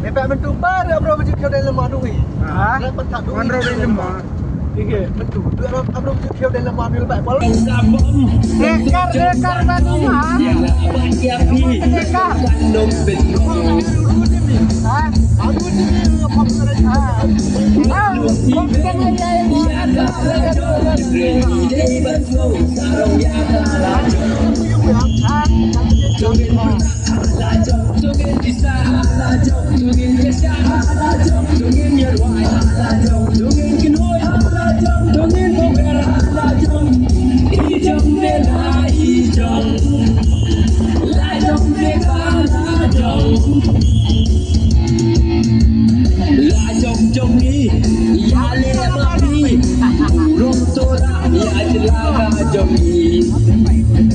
Lepas mentu bar abro baju kau dalam madu ni. Ha? Lepas tak Man ro din mo. Sige. mentu tu abro baju kau dalam madu lepas bol. Dekar banu ha. Dekar. Ha? Aku ni apa cara Ha. Ah, bukan ayah. Trong đi, ya le ma đi, rong tora ya jelaga trong đi.